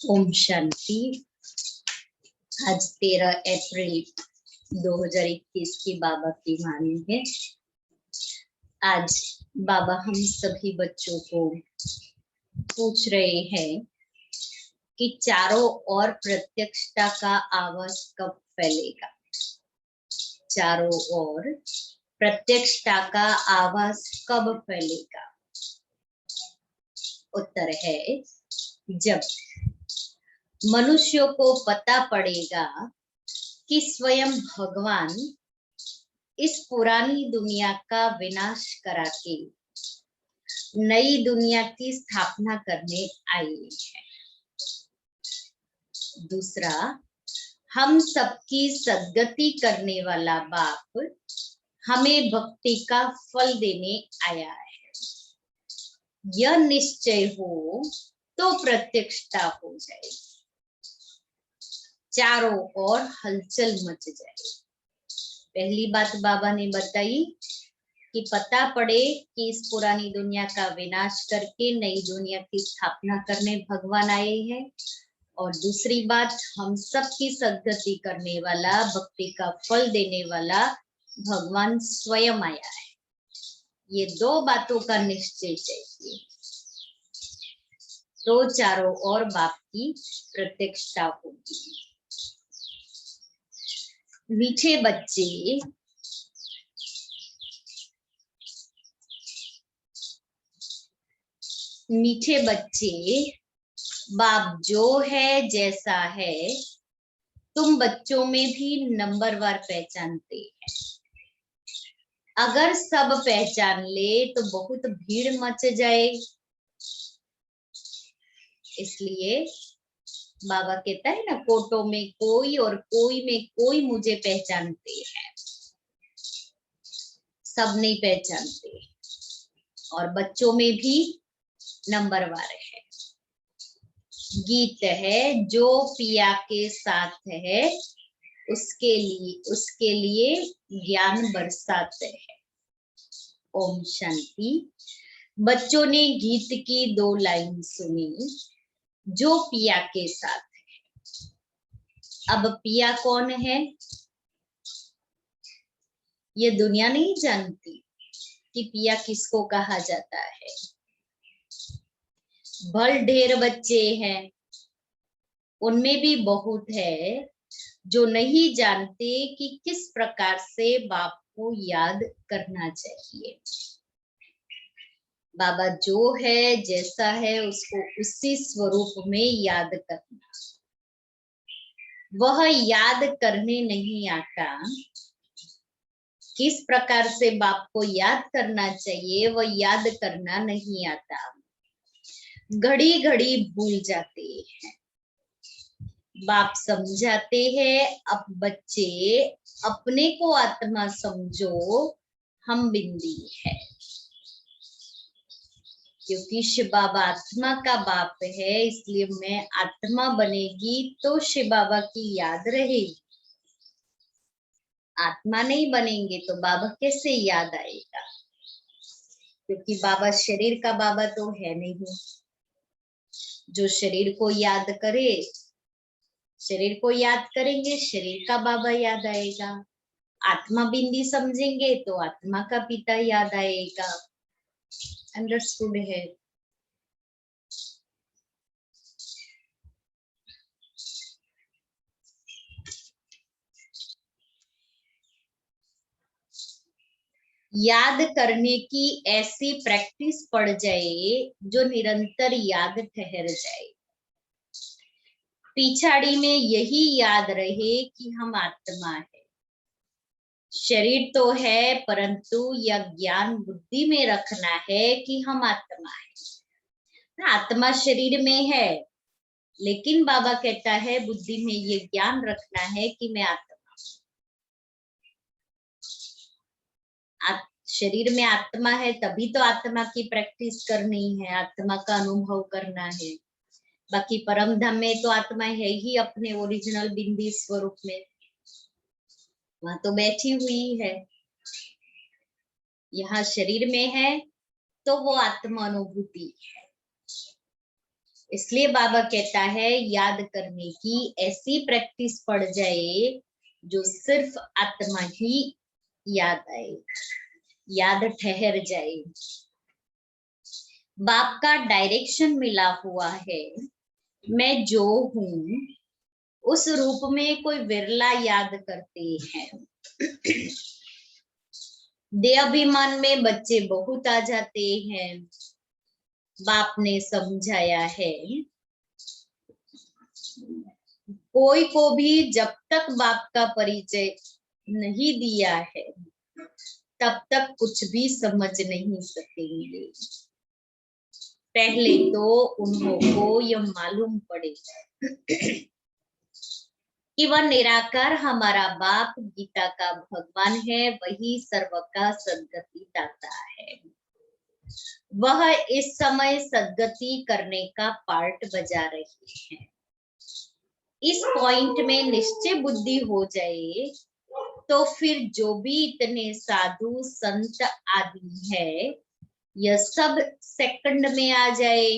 ओम शांति। आज 13 अप्रैल 2021 की बाबा की वाणी है। आज बाबा हम सभी बच्चों को पूछ रहे हैं कि चारों ओर प्रत्यक्षता का आवाज कब फैलेगा। चारों ओर प्रत्यक्षता का आवाज कब फैलेगा। उत्तर है जब मनुष्यों को पता पड़ेगा कि स्वयं भगवान इस पुरानी दुनिया का विनाश करा के नई दुनिया की स्थापना करने आए हैं। दूसरा, हम सबकी सद्गति करने वाला बाप हमें भक्ति का फल देने आया है। यह निश्चय हो तो प्रत्यक्षता हो जाए, चारों ओर हलचल मच जाए। पहली बात बाबा ने बताई कि पता पड़े कि इस पुरानी दुनिया का विनाश करके नई दुनिया की स्थापना करने भगवान आए हैं। और दूसरी बात, हम सबकी सद्गति करने वाला, भक्ति का फल देने वाला भगवान स्वयं आया है। ये दो बातों का निश्चय चाहिए तो चारों ओर बाप की प्रत्यक्षता होगी। मीठे बच्चे बाप जो है जैसा है तुम बच्चों में भी नंबरवार पहचानते हैं। अगर सब पहचान ले तो बहुत भीड़ मच जाए। इसलिए बाबा कहता है ना, कोटों में कोई और कोई में कोई मुझे पहचानते हैं, सब नहीं पहचानते। और बच्चों में भी नंबरवार है। गीत है जो पिया के साथ है उसके लिए ज्ञान बरसाते है। ओम शांति। बच्चों ने गीत की 2 लाइन सुनी, जो पिया के साथ है। अब पिया कौन है ये दुनिया नहीं जानती कि पिया किसको कहा जाता है। भल ढेर बच्चे हैं, उनमें भी बहुत है जो नहीं जानते कि किस प्रकार से बाप को याद करना चाहिए। बाबा जो है जैसा है उसको उसी स्वरूप में याद करना। वह याद करने नहीं आता। किस प्रकार से बाप को याद करना चाहिए वह याद करना नहीं आता। घड़ी घड़ी भूल जाते हैं। बाप समझाते हैं, अब बच्चे अपने को आत्मा समझो, हम बिंदी है। क्योंकि शिव बाबा आत्मा का बाप है, इसलिए मैं आत्मा बनेगी तो शिव बाबा की याद रहेगी। आत्मा नहीं बनेंगे तो बाबा कैसे याद आएगा। क्योंकि बाबा शरीर का बाबा तो है नहीं। जो शरीर को याद करे, शरीर को याद करेंगे, शरीर का बाबा याद आएगा। आत्मा बिंदी समझेंगे तो आत्मा का पिता याद आएगा। अंडरस्टूड है। याद करने की ऐसी प्रैक्टिस पड़ जाए जो निरंतर याद ठहर जाए। पिछाड़ी में यही याद रहे कि हम आत्मा है। शरीर तो है परंतु यह ज्ञान बुद्धि में रखना है कि हम आत्मा है। आत्मा शरीर में है, लेकिन बाबा कहता है बुद्धि में ये ज्ञान रखना है कि मैं आत्मा। शरीर में आत्मा है तभी तो आत्मा की प्रैक्टिस करनी है, आत्मा का अनुभव करना है। बाकी परम धाम में तो आत्मा है ही अपने ओरिजिनल बिंदी स्वरूप में, वहां तो बैठी हुई है। यहाँ शरीर में है तो वो आत्मा अनुभूति है। इसलिए बाबा कहता है याद करने की ऐसी प्रैक्टिस पड़ जाए जो सिर्फ आत्मा ही याद आए, याद ठहर जाए। बाप का डायरेक्शन मिला हुआ है, मैं जो हूं उस रूप में कोई विरला याद करते हैं। देहाभिमान में बच्चे बहुत आ जाते हैं। बाप ने समझाया है कोई को भी जब तक बाप का परिचय नहीं दिया है तब तक कुछ भी समझ नहीं सकेंगे। पहले तो उनको यह मालूम पड़ेगा कि वह निराकार हमारा बाप गीता का भगवान है, वही सर्व का सद्गति दाता है। वह इस समय सद्गति करने का पार्ट बजा रही है। इस पॉइंट में निश्चय बुद्धि हो जाए तो फिर जो भी इतने साधु संत आदि है यह सब सेकंड में आ जाए,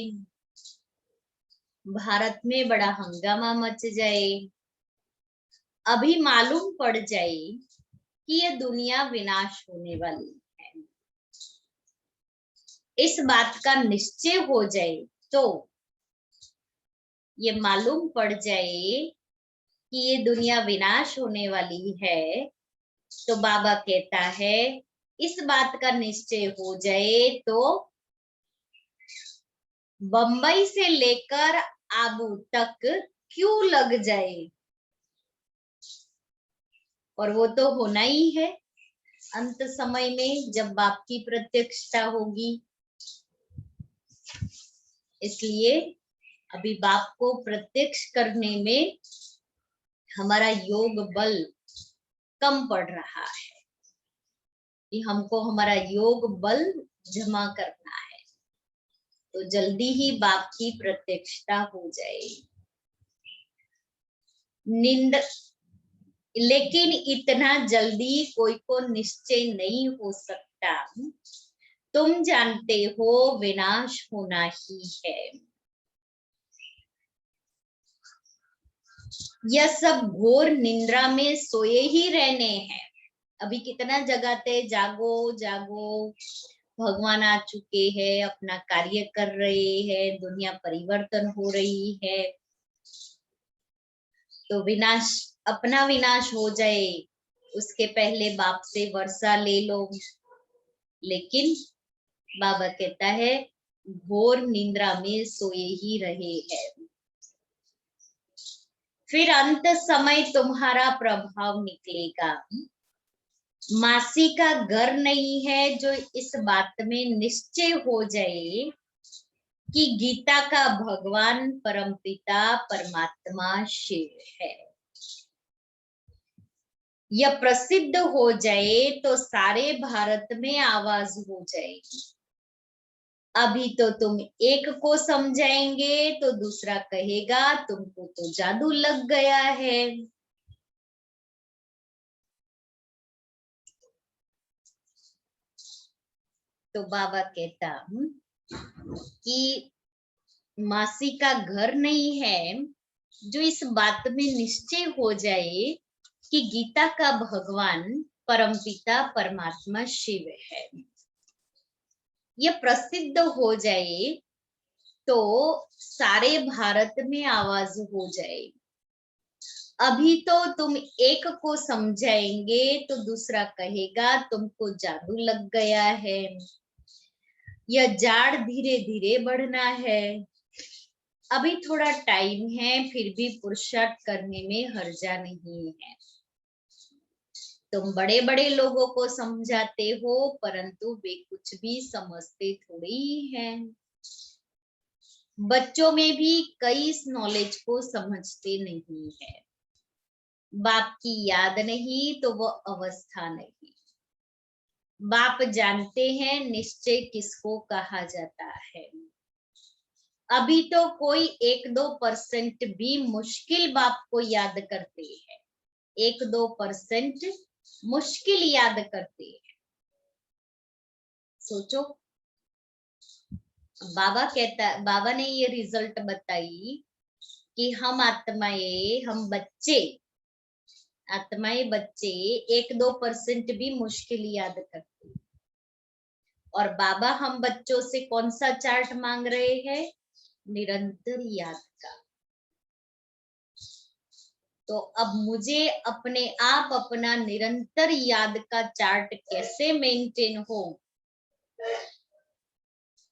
भारत में बड़ा हंगामा मच जाए, अभी मालूम पड़ जाए कि यह दुनिया विनाश होने वाली है, इस बात का निश्चय हो जाए तो ये मालूम पड़ जाए कि ये दुनिया विनाश होने वाली है, तो बाबा कहता है इस बात का निश्चय हो जाए तो बंबई से लेकर आबू तक क्यों लग जाए, और वो तो होना ही है अंत समय में जब बाप की प्रत्यक्षता होगी। इसलिए अभी बाप को प्रत्यक्ष करने में हमारा योग बल कम पड़ रहा है कि हमको हमारा योग बल जमा करना है, तो जल्दी ही बाप की प्रत्यक्षता हो जाए। नींद, लेकिन इतना जल्दी कोई को निश्चय नहीं हो सकता। तुम जानते हो विनाश होना ही है। यह सब घोर निंद्रा में सोए ही रहने हैं। अभी कितना जगाते जागो जागो, भगवान आ चुके हैं, अपना कार्य कर रहे हैं, दुनिया परिवर्तन हो रही है, तो विनाश, अपना विनाश हो जाए उसके पहले बाप से वर्षा ले लो। लेकिन बाबा कहता है घोर निंद्रा में सोए ही रहे हैं। फिर अंत समय तुम्हारा प्रभाव निकलेगा। मासी का घर नहीं है जो इस बात में निश्चय हो जाए कि गीता का भगवान परमपिता परमात्मा शिव है। यह प्रसिद्ध हो जाए तो सारे भारत में आवाज हो जाएगी। अभी तो तुम एक को समझाएंगे तो दूसरा कहेगा तुमको तो जादू लग गया है। तो बाबा कहता कि मासी का घर नहीं है जो इस बात में निश्चय हो जाए कि गीता का भगवान परमपिता परमात्मा शिव है। यह प्रसिद्ध हो जाए तो सारे भारत में आवाज हो जाए। अभी तो तुम एक को समझाएंगे तो दूसरा कहेगा तुमको जादू लग गया है। यह जाड़ धीरे धीरे बढ़ना है। अभी थोड़ा टाइम है, फिर भी पुरुषार्थ करने में हर्जा नहीं है। तुम बड़े बड़े लोगों को समझाते हो परंतु वे कुछ भी समझते थोड़ी ही हैं। बच्चों में भी कई इस नॉलेज को समझते नहीं है। बाप की याद नहीं तो वो अवस्था नहीं। बाप जानते हैं निश्चय किसको कहा जाता है। अभी तो कोई 1-2% भी मुश्किल बाप को याद करते हैं, 1-2% मुश्किल याद करते हैं। सोचो बाबा ने ये रिजल्ट बताई कि हम आत्माएं बच्चे 1-2% भी मुश्किल याद करते। और बाबा हम बच्चों से कौन सा चार्ट मांग रहे हैं? निरंतर याद का। तो अब मुझे अपने आप अपना निरंतर याद का चार्ट कैसे मेंटेन हो,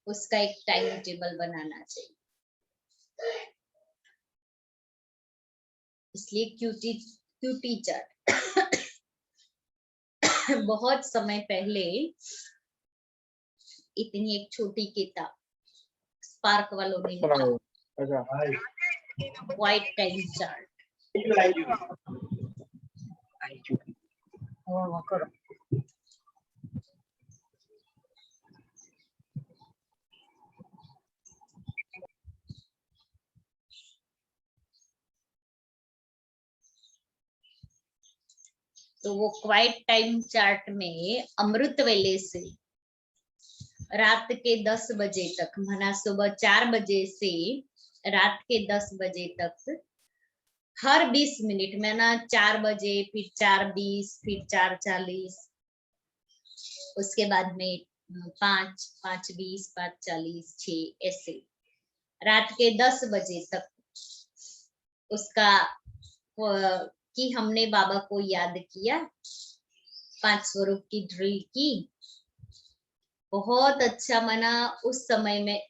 उसका एक टाइम टेबल बनाना चाहिए। इसलिए क्यूटी चार्ट बहुत समय पहले इतनी एक छोटी किताब स्पार्क वालों ने लिखा, व्हाइट टाइम चार्ट। तो वो क्वाइट टाइम चार्ट में अमृत वेले से रात के 10 बजे तक, माना सुबह 4 बजे से रात के 10 बजे तक, हर 20 मिनट में ना 4 बजे, फिर 4:20, फिर 4:40, उसके बाद में 5, 5:20, 5:40, 6, ऐसे रात के 10 बजे तक उसका कि हमने बाबा को याद किया, 5 स्वरूप की ड्रिल की, बहुत अच्छा मना। उस समय में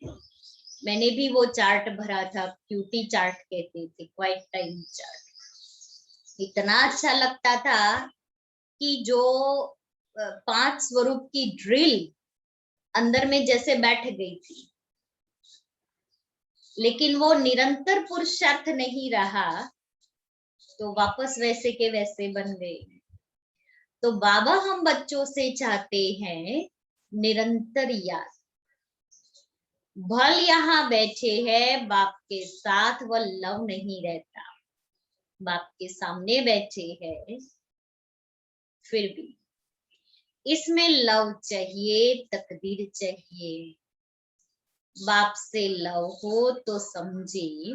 मैंने भी वो चार्ट भरा था, क्यूटी चार्ट कहते थे, क्वाइट टाइम चार्ट। इतना अच्छा लगता था कि जो 5 स्वरूप की ड्रिल अंदर में जैसे बैठ गई थी, लेकिन वो निरंतर पुरुषार्थ नहीं रहा, तो वापस वैसे के वैसे बन गए। तो बाबा हम बच्चों से चाहते हैं निरंतर याद। भल यहाँ बैठे हैं बाप के साथ, वह लव नहीं रहता, बाप के सामने बैठे हैं, फिर भी इसमें लव चाहिए, तकदीर चाहिए। बाप से लव हो तो समझे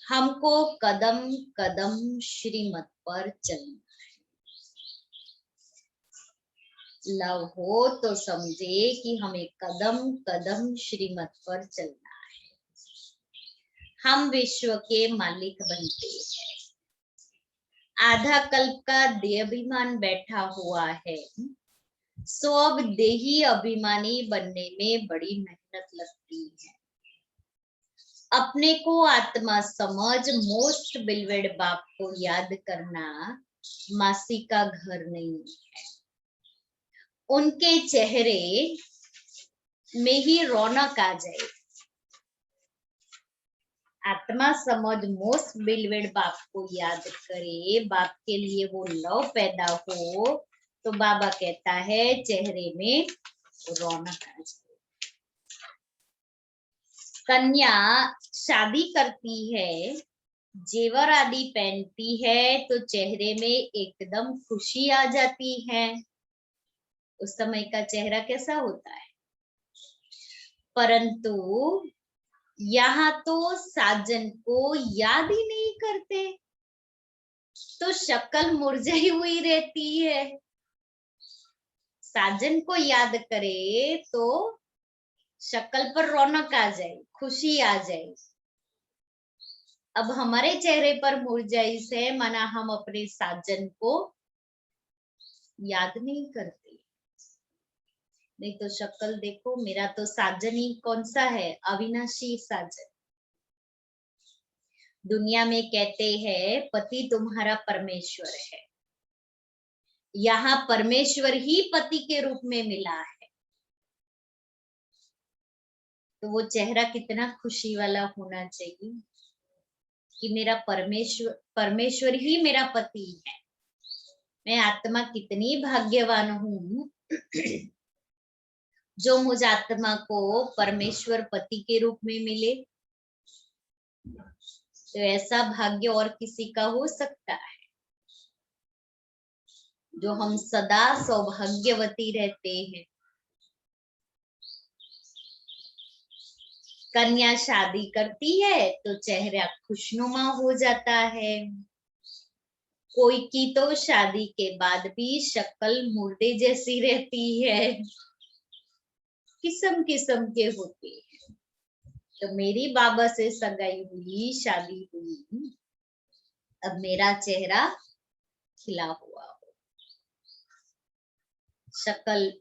हमको कदम कदम श्रीमत पर चलना है। लव हो तो समझे कि हमें कदम कदम श्रीमत पर चलना है। हम विश्व के मालिक बनते हैं। आधा कल्प का देहाभिमान बैठा हुआ है, सो अब देही अभिमानी बनने में बड़ी मेहनत लगती है। अपने को आत्मा समझ मोस्ट बिलवेड बाप को याद करना मासी का घर नहीं है। उनके चेहरे में ही रौनक आ जाए। आत्मा समझ मोस्ट बिलवेड बाप को याद करे, बाप के लिए वो लव पैदा हो, तो बाबा कहता है चेहरे में रौनक आ जाए। कन्या शादी करती है, जेवर आदि पहनती है, तो चेहरे में एकदम खुशी आ जाती है। उस समय का चेहरा कैसा होता है? परंतु यहाँ तो साजन को याद ही नहीं करते, तो शक्ल मुरझाई हुई रहती है। साजन को याद करे तो शक्ल पर रौनक आ जाए, खुशी आ जाए। अब हमारे चेहरे पर मुरझाई से माना हम अपने साजन को याद नहीं करते। नहीं तो शक्ल देखो, मेरा तो साजन ही कौन सा है? अविनाशी साजन। दुनिया में कहते हैं पति तुम्हारा परमेश्वर है, यहाँ परमेश्वर ही पति के रूप में मिला है, तो वो चेहरा कितना खुशी वाला होना चाहिए कि मेरा परमेश्वर ही मेरा पति है। मैं आत्मा कितनी भाग्यवान हूँ जो मुझ आत्मा को परमेश्वर पति के रूप में मिले। तो ऐसा भाग्य और किसी का हो सकता है? जो हम सदा सौभाग्यवती रहते हैं। कन्या शादी करती है तो चेहरा खुशनुमा हो जाता है, कोई की तो शादी के बाद भी शक्ल मुर्दे जैसी रहती है, किस्म किस्म के होते हैं। तो मेरी बाबा से सगाई हुई, शादी हुई, अब मेरा चेहरा खिला हुआ हो, शक्ल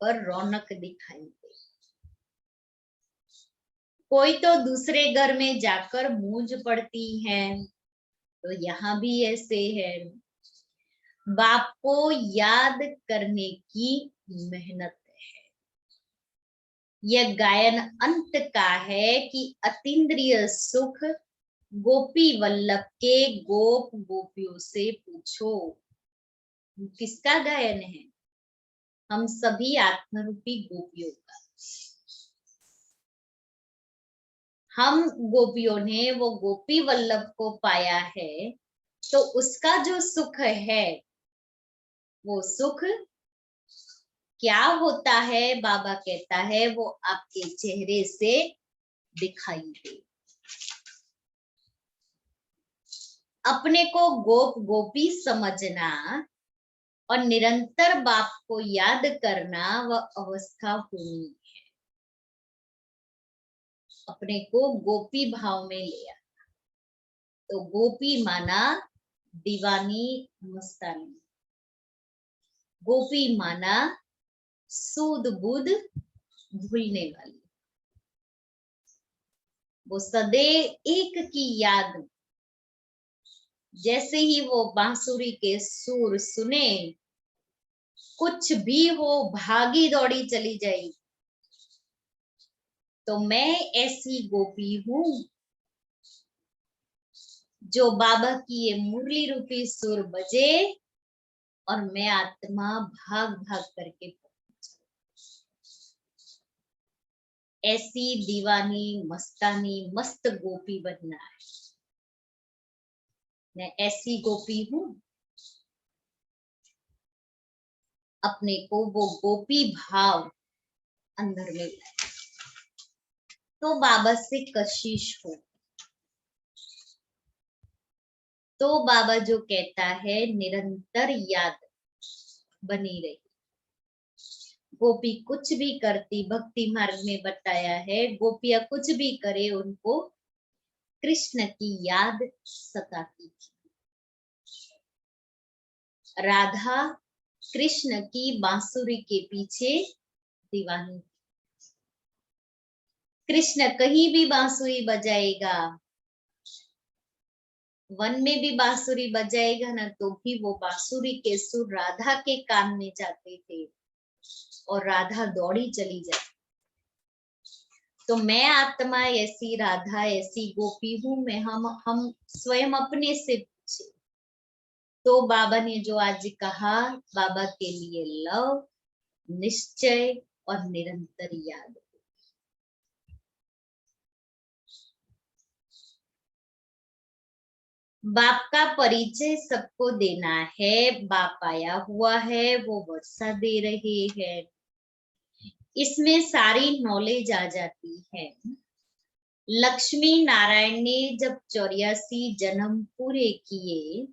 पर रौनक दिखाई दे। कोई तो दूसरे घर में जाकर मूंज पड़ती है, तो यहाँ भी ऐसे है। बाप को याद करने की मेहनत है। यह गायन अंत का है कि अतीन्द्रिय सुख गोपी वल्लभ के गोप गोपियों से पूछो। किसका गायन है? हम सभी आत्मरूपी गोपियों का। हम गोपियों ने वो गोपी वल्लभ को पाया है, तो उसका जो सुख है, वो सुख क्या होता है? बाबा कहता है वो आपके चेहरे से दिखाई दे। अपने को गोप गोपी समझना और निरंतर बाप को याद करना वह अवस्था होनी है। अपने को गोपी भाव में लिया, तो गोपी माना दीवानी मस्तानी, गोपी माना सूद बुध भूलने वाली। वो सदैव एक की याद, जैसे ही वो बांसुरी के सुर सुने, कुछ भी हो भागी दौड़ी चली जाएगी। तो मैं ऐसी गोपी हूं जो बाबा की ये मुरली रूपी सुर बजे और मैं आत्मा भाग भाग करके पहुंच। ऐसी दीवानी मस्तानी मस्त गोपी बनना है। मैं ऐसी गोपी हूं, अपने को वो गोपी भाव अंदर में लाए, तो बाबा से कशिश हो। तो बाबा जो कहता है निरंतर याद बनी रही। गोपी कुछ भी करती, भक्ति मार्ग में बताया है, गोपियां कुछ भी करे उनको कृष्ण की याद सताती थी। राधा कृष्ण की बांसुरी के पीछे दीवानी। कृष्ण कहीं भी बांसुरी बजाएगा, वन में भी बांसुरी बजाएगा ना, तो भी वो बांसुरी के सुर राधा के कान में जाते थे और राधा दौड़ी चली जाती। तो मैं आत्मा ऐसी राधा ऐसी गोपी हूं मैं। हम स्वयं अपने से पूछे। तो बाबा ने जो आज कहा, बाबा के लिए लव, निश्चय और निरंतर याद। बाप का परिचय सबको देना है। बाप आया हुआ है, वो वर्षा दे रहे हैं, इसमें सारी नॉलेज आ जाती है। लक्ष्मी नारायण ने जब 84 जन्म पूरे किए,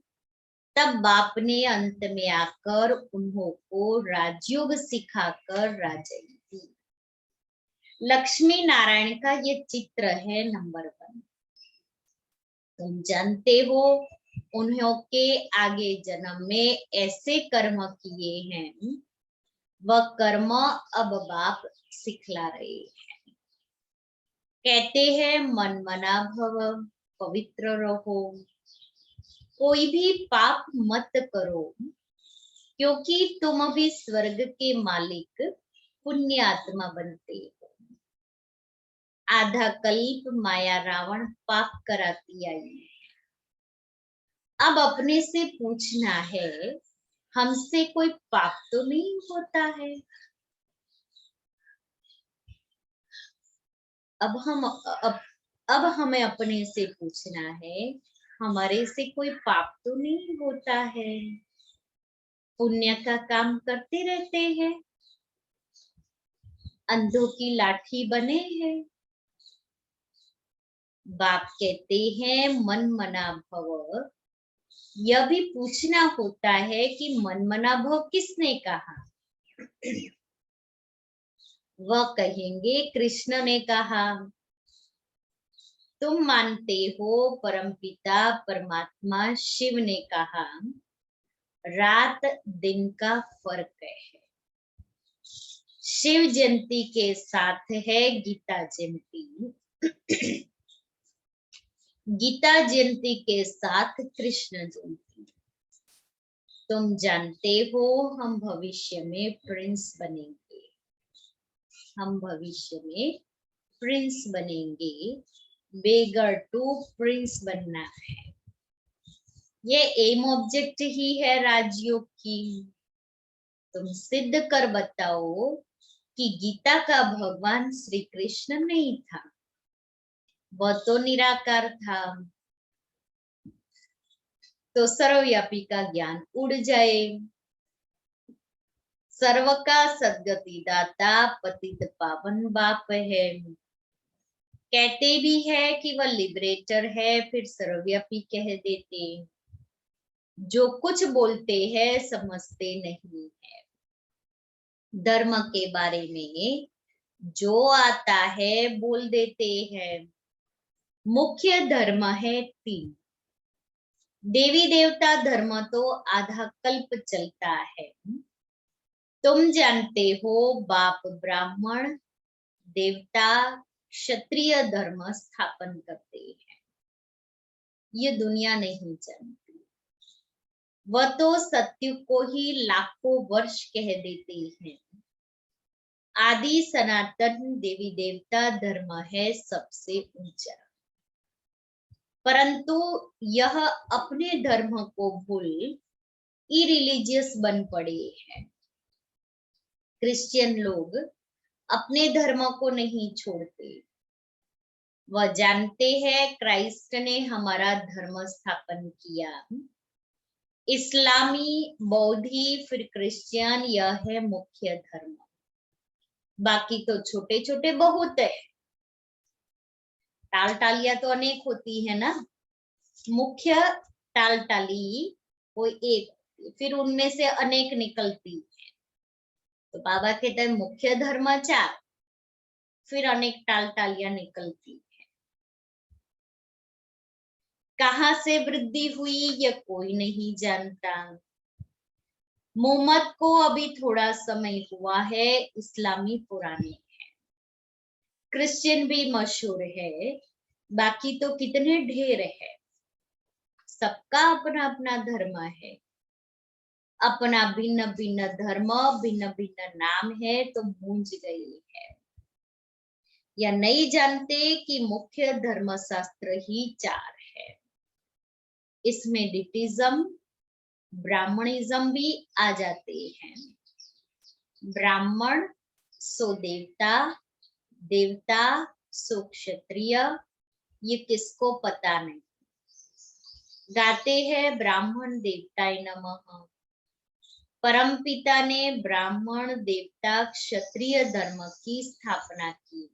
तब बाप ने अंत में आकर उन्होंने राजयोग सिखाकर राजाई दी। लक्ष्मी नारायण का ये चित्र है नंबर 1। तुम जानते हो उन्होंने आगे जन्म में ऐसे कर्म किए हैं, वह कर्म अब बाप सिखला रहे हैं। कहते हैं मन मना भव, पवित्र रहो, कोई भी पाप मत करो, क्योंकि तुम अभी स्वर्ग के मालिक पुण्य आत्मा बनते हो। आधा कल्प माया रावण पाप कराती आई। अब अपने से पूछना है, हमसे कोई पाप तो नहीं होता है? अब हमें अपने से पूछना है, हमारे से कोई पाप तो नहीं होता है? पुण्य का काम करते रहते हैं, अंधों की लाठी बने हैं, बाप कहते हैं मन मना भव। यह भी पूछना होता है कि मन मना भव किसने कहा। वह कहेंगे कृष्ण ने कहा। तुम मानते हो परमपिता परमात्मा शिव ने कहा। रात दिन का फर्क है। शिव जयंती के साथ है गीता जयंती। गीता जयंती के साथ कृष्ण जयंती। तुम जानते हो हम भविष्य में प्रिंस बनेंगे। हम भविष्य में प्रिंस बनेंगे। बेगर टू प्रिंस बनना है। ये एम ऑब्जेक्ट ही है राजयोग की। तुम सिद्ध कर बताओ कि गीता का भगवान श्री कृष्ण नहीं था, वह तो निराकार था। तो सर्वव्यापी का ज्ञान उड़ जाए। सर्व का सद्गति दाता पतित पावन बाप है। कहते भी है कि वह लिबरेटर है, फिर सर्वव्यापी कह देते। जो कुछ बोलते हैं समझते नहीं है। धर्म के बारे में जो आता है बोल देते हैं। मुख्य धर्म है 3। देवी देवता धर्म तो आधा कल्प चलता है। तुम जानते हो बाप ब्राह्मण देवता क्षत्रिय धर्म स्थापन करते हैं। ये दुनिया नहीं जानती। वह तो सत्य को ही लाखों वर्ष कह देते हैं। आदि सनातन देवी देवता धर्म है सबसे ऊंचा। परंतु यह अपने धर्म को भूल इरिलीजियस बन पड़े हैं। क्रिश्चियन लोग अपने धर्म को नहीं छोड़ते। वह जानते हैं क्राइस्ट ने हमारा धर्म स्थापन किया। इस्लामी, बौद्धी, फिर क्रिश्चियन, यह है मुख्य धर्म। बाकी तो छोटे छोटे बहुत है। टाल टालियां तो अनेक होती है ना। मुख्य टाल टाली वो एक, फिर उनमें से अनेक निकलती है। तो बाबा कहते हैं मुख्य धर्म 4, फिर अनेक टाल टालियां निकलती है। कहाँ से वृद्धि हुई यह कोई नहीं जानता। मोहम्मद को अभी थोड़ा समय हुआ है, इस्लामी पुराने हैं। क्रिश्चियन भी मशहूर है, बाकी तो कितने ढेर है। सबका अपना अपना धर्म है। अपना भिन्न भिन्न धर्म, भिन्न भिन्न नाम है, तो गूंज गई है। या नहीं जानते कि मुख्य धर्म शास्त्र ही 4 है। इसमें डिटिज्म, ब्राह्मणिज्म भी आ जाते हैं। ब्राह्मण सो देवता, देवता सो क्षत्रिय, ये किसको पता नहीं। गाते हैं ब्राह्मण देवताय नमः। परमपिता ने ब्राह्मण देवता क्षत्रिय धर्म की स्थापना की।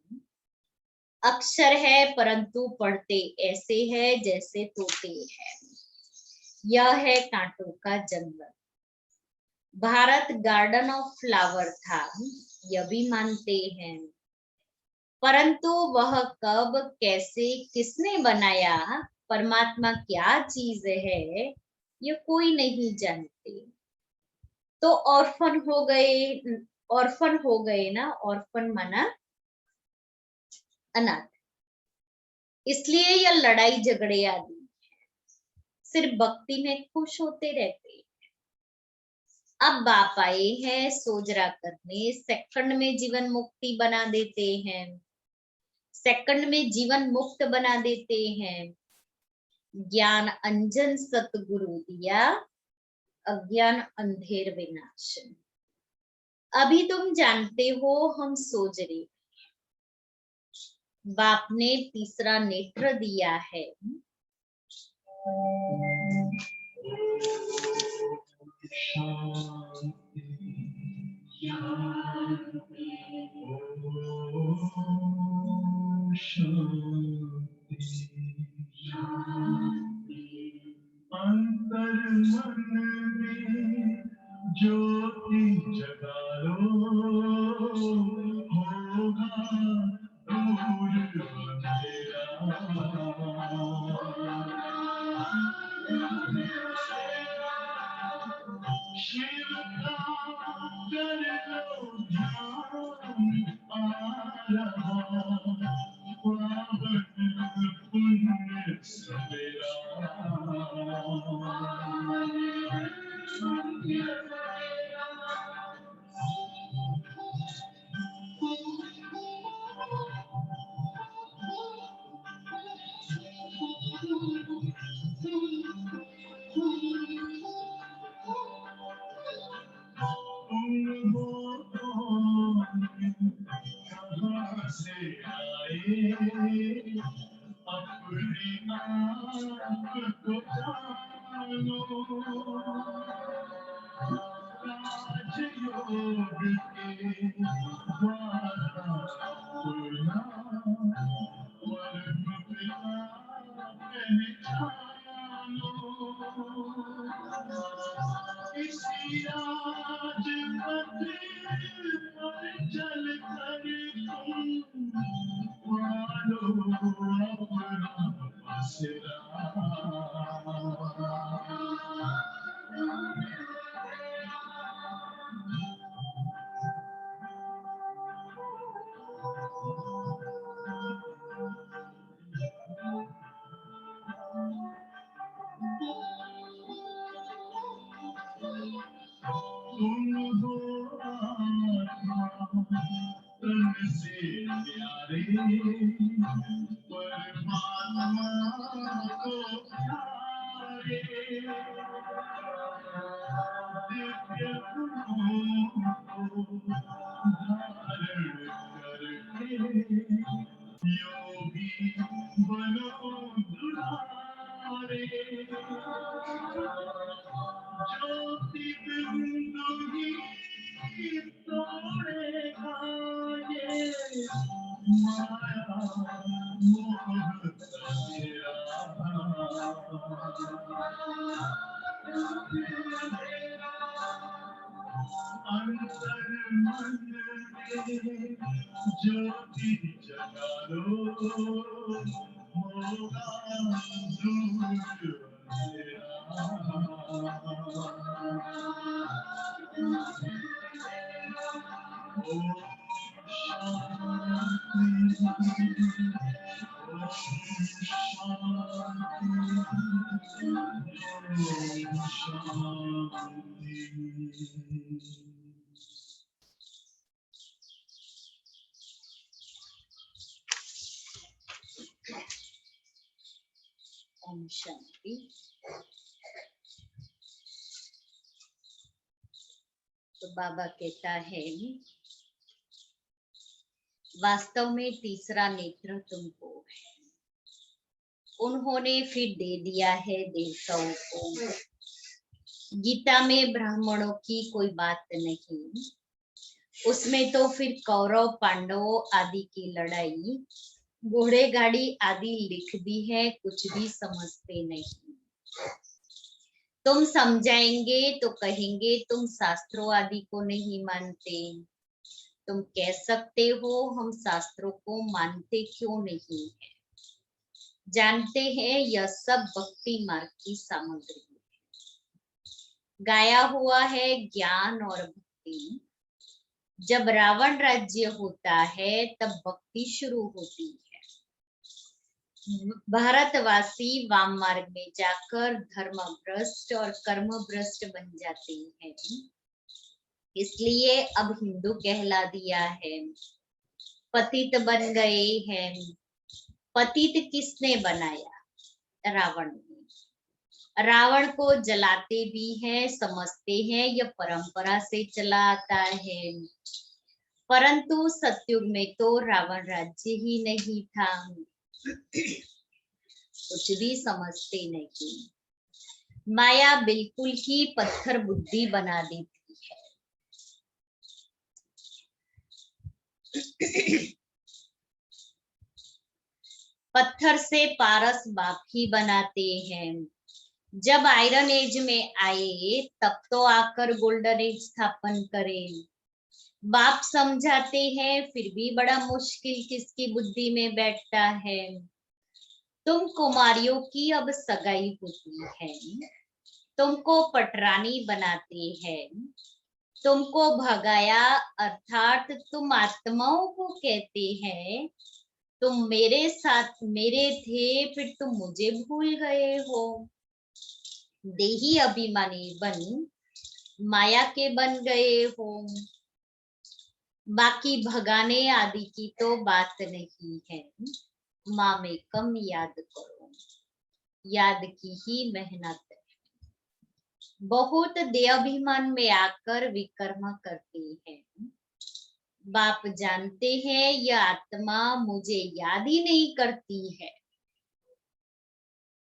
अक्षर है परंतु पढ़ते ऐसे है जैसे तोते हैं। यह है कांटों का जंगल। भारत गार्डन ऑफ फ्लावर था, यह भी मानते हैं। परंतु वह कब, कैसे, किसने बनाया, परमात्मा क्या चीज है, ये कोई नहीं जानते। तो ऑर्फन हो गए। ऑर्फन हो गए ना, ऑर्फन माना अनाथ। इसलिए यह लड़ाई झगड़े आदि सिर्फ भक्ति में खुश होते रहते। अब बाप आए हैं सोजरा करने, सेकंड में जीवन मुक्ति बना देते हैं। सेकंड में जीवन मुक्त बना देते हैं। ज्ञान अंजन सतगुरु दिया, अज्ञान अंधेर विनाशन। अभी तुम जानते हो हम सोजरे। बाप ने तीसरा नेत्र दिया है। अंतर मन में ज्योति जगा लो, होगा दूर अंधेरा। शिव का कर लो ध्यान, आ रहा पावन पुण्य सवेरा। कहाँ से आए अपने आप को जानो, राजयोग के द्वारा खुलना वर्ग पिता पहचानो। इसी राजपथ पर चल कर तुम मानो अपना बसेरा। तुम हो आत्मा तन से प्यारे, परमात्मा को प्यारे। दिव्य गुणों को धारण करके योगी बनो दुलारे। ज्योति बिंदु ही तोड़ेगा ये माया मोह अंधेरा। अंतर मन में ज्योति जगा लो, होगा दूर अंधेरा। ओम शांति। तो बाबा कहता है वास्तव में तीसरा नेत्र तुमको है। उन्होंने फिर दे दिया है देवताओं को। गीता में ब्राह्मणों की कोई बात नहीं, उसमें तो फिर कौरव पांडवों आदि की लड़ाई, घोड़े गाड़ी आदि लिख दी है, कुछ भी समझते नहीं। तुम समझाएंगे तो कहेंगे तुम शास्त्रों आदि को नहीं मानते। तुम कह सकते हो हम शास्त्रों को मानते क्यों नहीं है। जानते हैं यह सब भक्ति मार्ग की सामग्री है। गाया हुआ है ज्ञान और भक्ति। जब रावण राज्य होता है तब भक्ति शुरू होती है। भारतवासी वाम मार्ग में जाकर धर्म भ्रष्ट और कर्म भ्रष्ट बन जाते हैं, इसलिए अब हिंदू कहला दिया है। पतित बन गए हैं। पतित किसने बनाया? रावण ने। रावण को जलाते भी हैं, समझते हैं यह परंपरा से चला आता है, परंतु सतयुग में तो रावण राज्य ही नहीं था। कुछ भी समझते नहीं। माया बिल्कुल ही पत्थर बुद्धि बना देती है। पत्थर से पारस बाप ही बनाते हैं। जब आयरन एज में आए तब तो आकर गोल्डन एज स्थापन करें। बाप समझाते हैं फिर भी बड़ा मुश्किल किसकी बुद्धि में बैठता है। तुम कुमारियों की अब सगाई होती है, तुमको पटरानी बनाते हैं, तुमको भगाया अर्थात तुम आत्माओं को कहते हैं तुम मेरे साथ मेरे थे फिर तुम मुझे भूल गए हो। देही अभिमानी बन माया के बन गए हो। बाकी भगाने आदि की तो बात नहीं है, माँ में कम याद करो, याद की ही मेहनत है। बहुत देहाभिमान में आकर विकर्म करते हैं। बाप जानते हैं यह आत्मा मुझे याद ही नहीं करती है।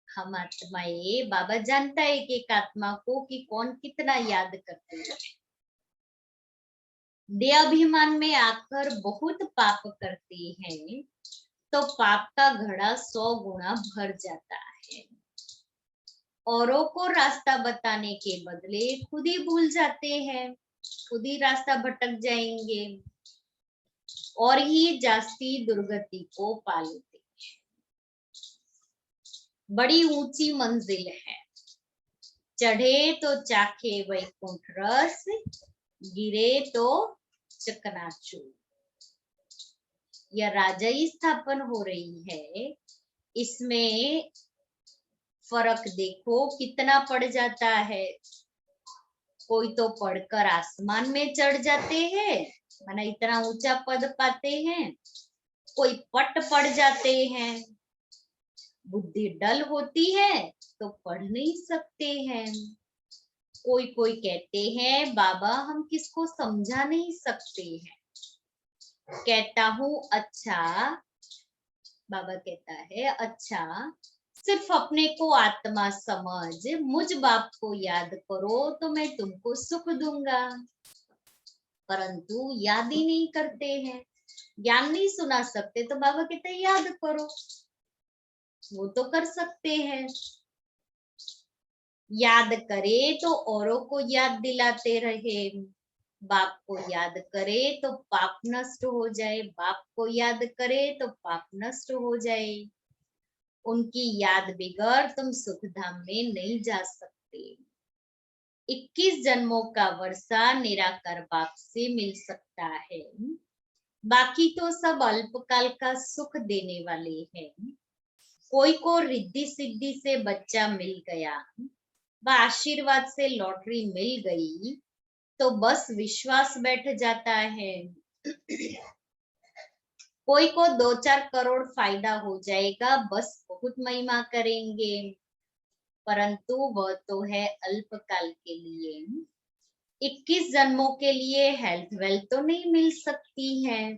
हम आत्माएं, बाबा जानता है कि एक आत्मा को कि कौन कितना याद करती है। देहाभिमान में आकर बहुत पाप करते हैं तो पाप का घड़ा 100 गुना भर जाता है। औरों को रास्ता बताने के बदले खुद ही भूल जाते हैं, खुद ही रास्ता भटक जाएंगे और ही जास्ती दुर्गति को पा लेते हैं। बड़ी ऊंची मंजिल है, चढ़े तो चाखे वैकुंठ रस, गिरे तो चकनाचूर। यह राजाई स्थापन हो रही है, इसमें फर्क देखो कितना पड़ जाता है। कोई तो पढ़कर आसमान में चढ़ जाते हैं, माना इतना ऊंचा पद पाते हैं, कोई पट पड़ जाते हैं। बुद्धि डल होती है तो पढ़ नहीं सकते हैं। कोई कोई कहते हैं बाबा हम किसको समझा नहीं सकते हैं। कहता हूँ अच्छा, बाबा कहता है अच्छा सिर्फ अपने को आत्मा समझ मुझ बाप को याद करो तो मैं तुमको सुख दूंगा। परंतु याद ही नहीं करते हैं, ज्ञान नहीं सुना सकते तो बाबा कहते हैं याद करो, वो तो कर सकते हैं। याद करे तो औरों को याद दिलाते रहे। बाप को याद करे तो पाप नष्ट हो जाए, बाप को याद करे तो पाप नष्ट हो जाए। उनकी याद बिगड़ तुम सुखधाम में नहीं जा सकते। 21 जन्मों का वर्षा निराकार बाप से मिल सकता है, बाकी तो सब अल्पकाल का सुख देने वाले हैं। कोई को रिद्धि सिद्धि से बच्चा मिल गया व आशीर्वाद से लॉटरी मिल गई तो बस विश्वास बैठ जाता है। कोई को 2-4 करोड़ फायदा हो जाएगा, बस बहुत महिमा करेंगे, परंतु वह तो है अल्पकाल के लिए। 21 जन्मों के लिए हेल्थ वेल्थ तो नहीं मिल सकती है,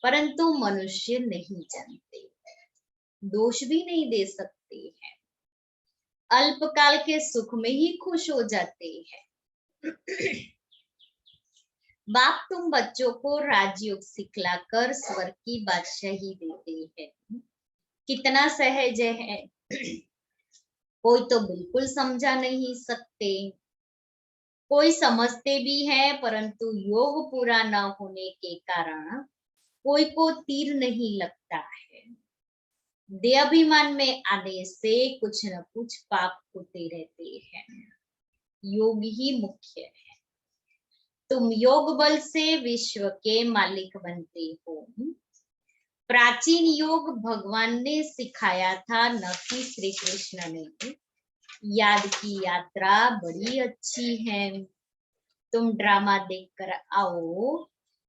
परंतु मनुष्य नहीं जानते, दोष भी नहीं दे सकते हैं, अल्पकाल के सुख में ही खुश हो जाते हैं। बाप तुम बच्चों को राजयोग सिखलाकर स्वर्ग की बादशाही देते हैं, कितना सहज है। कोई तो बिल्कुल समझा नहीं सकते, कोई समझते भी है परंतु योग पूरा न होने के कारण कोई को तीर नहीं लगता है। देहाभिमान में आने से कुछ न कुछ पाप होते रहते हैं। योग ही मुख्य है। तुम योग बल से विश्व के मालिक बनते हो। प्राचीन योग भगवान ने सिखाया था, न कि श्री कृष्ण ने। याद की यात्रा बड़ी अच्छी है। तुम ड्रामा देखकर आओ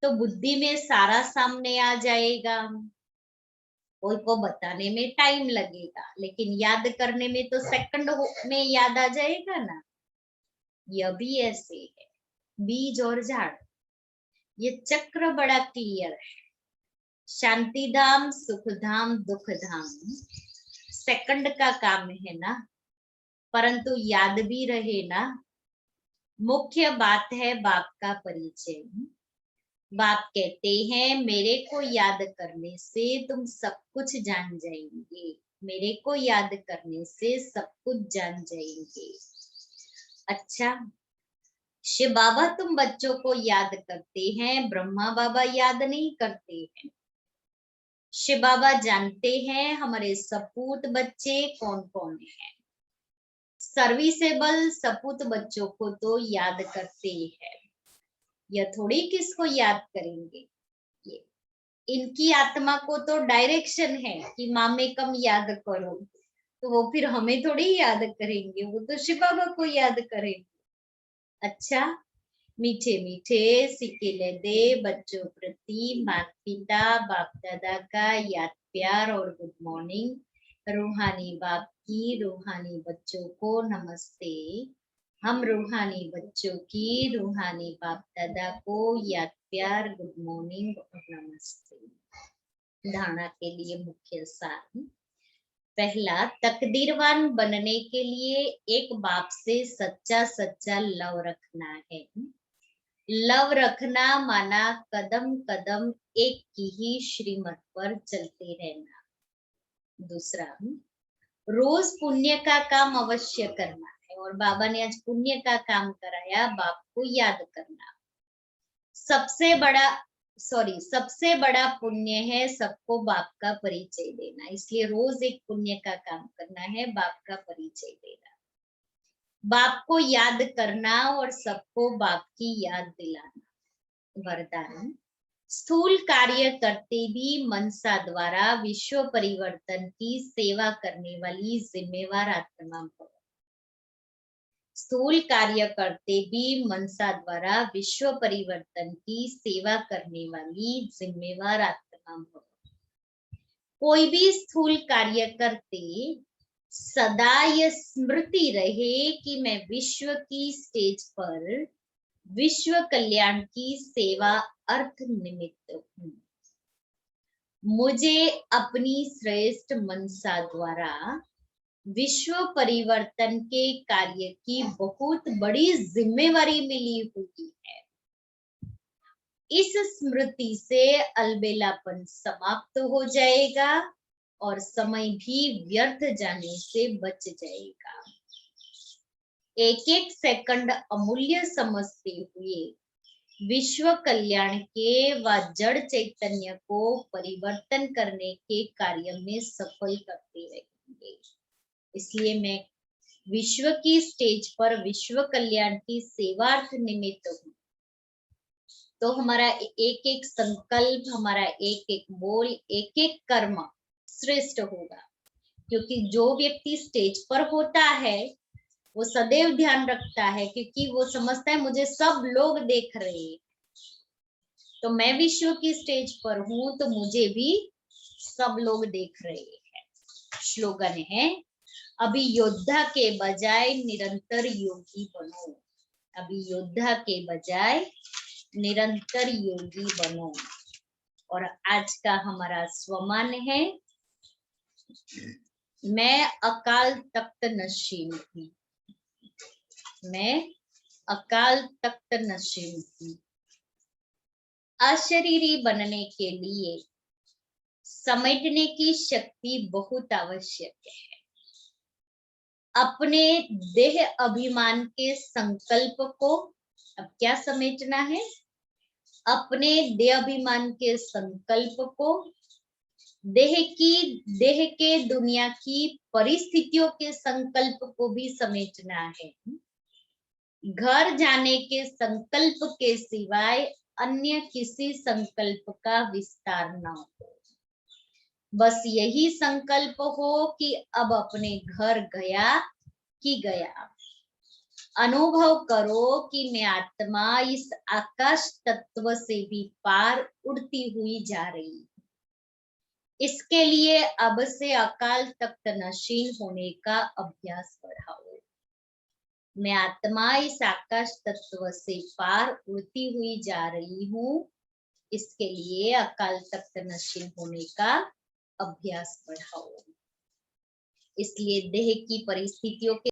तो बुद्धि में सारा सामने आ जाएगा। कोई को बताने में टाइम लगेगा लेकिन याद करने में तो सेकंड में याद आ जाएगा ना। यह भी ऐसे है, बीज और झाड़, ये चक्र बड़ा क्लियर है। शांति धाम, सुख धाम, दुख धाम सेकंड का काम है ना, परंतु याद भी रहे ना। मुख्य बात है बाप का परिचय। बाप कहते हैं मेरे को याद करने से तुम सब कुछ जान जाएंगे, मेरे को याद करने से सब कुछ जान जाएंगे। अच्छा, शिव बाबा तुम बच्चों को याद करते हैं, ब्रह्मा बाबा याद नहीं करते हैं। शिव बाबा जानते हैं हमारे सपूत बच्चे कौन कौन हैं। सर्विसेबल सपूत बच्चों को तो याद करते हैं, यह थोड़ी किसको याद करेंगे। ये इनकी आत्मा को तो डायरेक्शन है कि मामे कम याद करो, तो वो फिर हमें थोड़ी याद करेंगे, वो तो शिव बाबा को याद करेंगे। अच्छा, मीठे मीठे सिक्के दे बच्चों प्रति माता पिता बाप दादा का याद प्यार और गुड मॉर्निंग। रूहानी बाप की रूहानी बच्चों को नमस्ते। हम रूहानी बच्चों की रूहानी बाप दादा को याद प्यार गुड मॉर्निंग और नमस्ते। धारणा के लिए मुख्य सार। पहला, तकदीरवान बनने के लिए एक बाप से सच्चा सच्चा लव रखना है। लव रखना माना कदम कदम एक की ही श्रीमत पर चलते रहना। दूसरा, रोज पुण्य का काम अवश्य करना है, और बाबा ने आज पुण्य का काम कराया, बाप को याद करना। सबसे बड़ा पुण्य है सबको बाप का परिचय देना, इसलिए रोज एक पुण्य का काम करना है, बाप का परिचय देना, बाप को याद करना और सबको बाप की याद दिलाना। वरदान, स्थूल कार्य करते भी मनसा द्वारा विश्व परिवर्तन की सेवा करने वाली जिम्मेवार आत्मा भव। स्थूल कार्य करते भी मनसा द्वारा विश्व परिवर्तन की सेवा करने वाली जिम्मेवार आत्मा भव। कोई भी स्थूल कार्य करते सदा यह स्मृति रहे कि मैं विश्व की स्टेज पर विश्व कल्याण की सेवा अर्थ निमित्त हूँ। मुझे अपनी श्रेष्ठ मनसा द्वारा विश्व परिवर्तन के कार्य की बहुत बड़ी जिम्मेवारी मिली हुई है। इस स्मृति से अलबेलापन समाप्त हो जाएगा और समय भी व्यर्थ जाने से बच जाएगा। एक एक सेकंड अमूल्य समझते हुए विश्व कल्याण के व जड़ चैतन्य को परिवर्तन करने के कार्य में सफल करते रहेंगे। इसलिए मैं विश्व की स्टेज पर विश्व कल्याण की सेवार्थ निमित्त हूँ। तो हमारा एक एक संकल्प, हमारा एक एक बोल, एक एक कर्म श्रेष्ठ होगा, क्योंकि जो व्यक्ति स्टेज पर होता है वो सदैव ध्यान रखता है, क्योंकि वो समझता है मुझे सब लोग देख रहे हैं, तो मैं विश्व की स्टेज पर हूं तो मुझे भी सब लोग देख रहे हैं। स्लोगन है, अभी योद्धा के बजाय निरंतर योगी बनो। अभी योद्धा के बजाय निरंतर योगी बनो। और आज का हमारा स्वमान है, मैं अकाल तख्त नशीन हूँ। मैं अकाल तख्त नशीन हूँ। अशरीरी बनने के लिए समेटने की शक्ति बहुत आवश्यक है। अपने देह अभिमान के संकल्प को अब क्या समेटना है? अपने देह अभिमान के संकल्प को देह के दुनिया की परिस्थितियों के संकल्प को भी समेटना है। घर जाने के संकल्प के सिवाय अन्य किसी संकल्प का विस्तार न हो। बस यही संकल्प हो कि अब अपने घर गया कि गया। अनुभव करो कि मैं आत्मा इस आकाश तत्व से भी पार उड़ती हुई जा रही हूँ। इसके लिए अब से अकाल तख्त नशीन होने का अभ्यास बढ़ाओ। मैं आत्मा इस आकाश तत्व से पार उड़ती हुई जा रही हूँ, इसके लिए अकाल तख्त नशीन होने का अभ्यास बढ़ाओ। इसलिए देह की परिस्थितियों के